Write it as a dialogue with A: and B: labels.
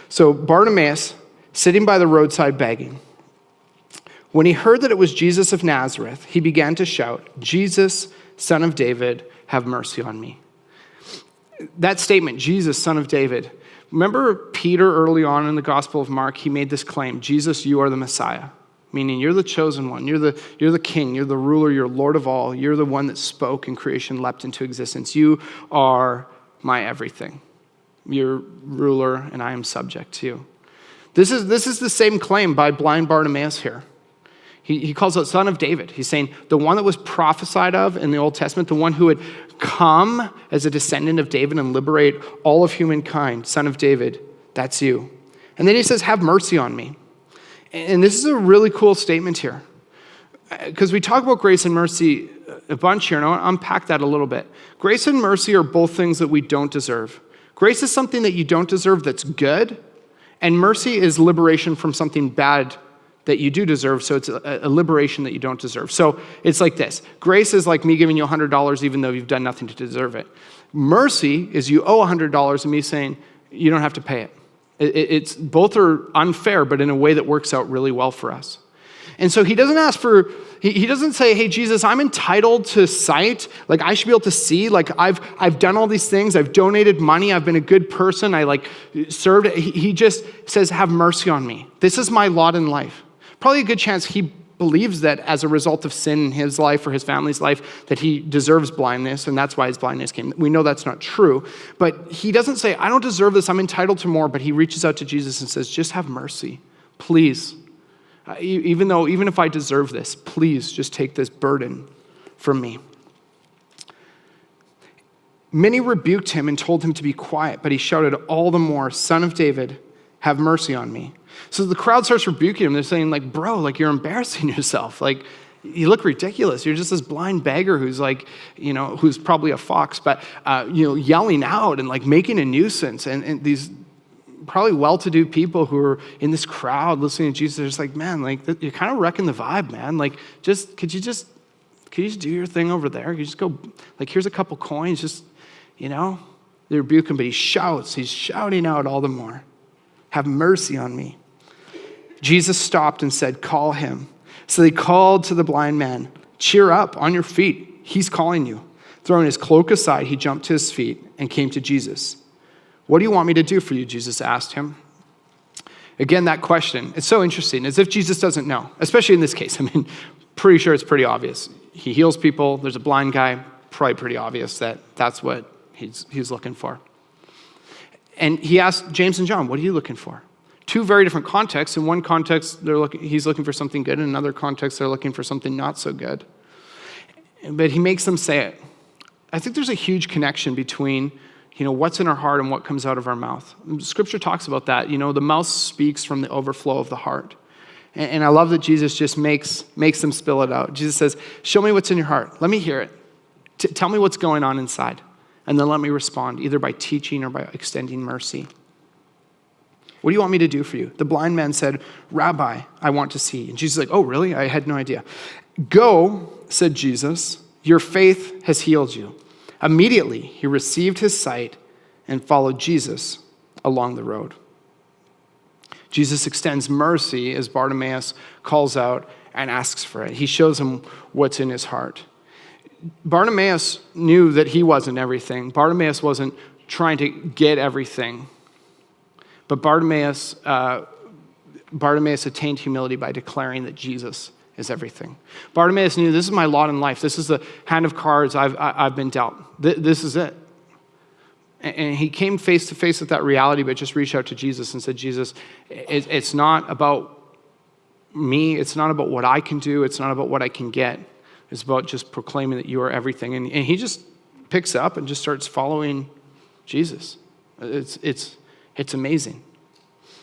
A: So Bartimaeus, sitting by the roadside begging, when he heard that it was Jesus of Nazareth, he began to shout, "Jesus, Son of David, have mercy on me." That statement, Jesus, Son of David, remember Peter early on in the Gospel of Mark, he made this claim, "Jesus, you are the Messiah," meaning you're the chosen one, you're the king, you're the ruler, you're Lord of all, you're the one that spoke and creation leapt into existence. You are my everything. You're ruler and I am subject to you. This is the same claim by blind Bartimaeus here. He calls out Son of David. He's saying the one that was prophesied of in the Old Testament, the one who would come as a descendant of David and liberate all of humankind, Son of David, that's you. And then he says, "Have mercy on me." And this is a really cool statement here. Because we talk about grace and mercy a bunch here, and I want to unpack that a little bit. Grace and mercy are both things that we don't deserve. Grace is something that you don't deserve that's good, and mercy is liberation from something bad that you do deserve, so it's a liberation that you don't deserve. So it's like this. Grace is like me giving you $100 even though you've done nothing to deserve it. Mercy is you owe $100 and me saying you don't have to pay it. It's both are unfair, but in a way that works out really well for us. And so he doesn't ask for, he doesn't say, "Hey, Jesus, I'm entitled to sight. Like, I should be able to see. Like, I've done all these things. I've donated money. I've been a good person. I served." He just says, "Have mercy on me. This is my lot in life." Probably a good chance he believes that as a result of sin in his life or his family's life, that he deserves blindness, and that's why his blindness came. We know that's not true. But he doesn't say, "I don't deserve this. I'm entitled to more." But he reaches out to Jesus and says, "Just have mercy. Please. Even if I deserve this, please just take this burden from me." Many rebuked him and told him to be quiet, but he shouted all the more, "Son of David, have mercy on me." So the crowd starts rebuking him. They're saying, like, "Bro, like, you're embarrassing yourself. Like, you look ridiculous. You're just this blind beggar who's like, who's probably a fox, but, yelling out and like making a nuisance." And these probably well-to-do people who are in this crowd listening to Jesus, they're just like, "Man, like, you're kind of wrecking the vibe, man. Like, could you just do your thing over there? You just go, like, here's a couple coins, just, They rebuke him, but he's shouting out all the more, "Have mercy on me." Jesus stopped and said, "Call him." So they called to the blind man, "Cheer up, on your feet. He's calling you." Throwing his cloak aside, he jumped to his feet and came to Jesus. "What do you want me to do for you?" Jesus asked him. Again, that question, it's so interesting, as if Jesus doesn't know, especially in this case. I mean, pretty sure it's pretty obvious. He heals people. There's a blind guy. Probably pretty obvious that that's what he's looking for. And he asked James and John, "What are you looking for?" Two very different contexts. In one context, he's looking for something good. In another context, they're looking for something not so good. But he makes them say it. I think there's a huge connection between what's in our heart and what comes out of our mouth. Scripture talks about that. The mouth speaks from the overflow of the heart. And I love that Jesus just makes them spill it out. Jesus says, "Show me what's in your heart. Let me hear it. Tell me what's going on inside. And then let me respond, either by teaching or by extending mercy." "What do you want me to do for you?" The blind man said, "Rabbi, I want to see." And Jesus is like, "Oh, really? I had no idea." "Go," said Jesus, "your faith has healed you." Immediately, he received his sight and followed Jesus along the road. Jesus extends mercy as Bartimaeus calls out and asks for it. He shows him what's in his heart. Bartimaeus knew that he wasn't everything. Bartimaeus wasn't trying to get everything. But Bartimaeus attained humility by declaring that Jesus is everything. Bartimaeus knew, this is my lot in life. This is the hand of cards I've been dealt. This is it. And he came face to face with that reality, but just reached out to Jesus and said, "Jesus, it's not about me. It's not about what I can do. It's not about what I can get. It's about just proclaiming that you are everything." And he just picks up and just starts following Jesus. It's amazing.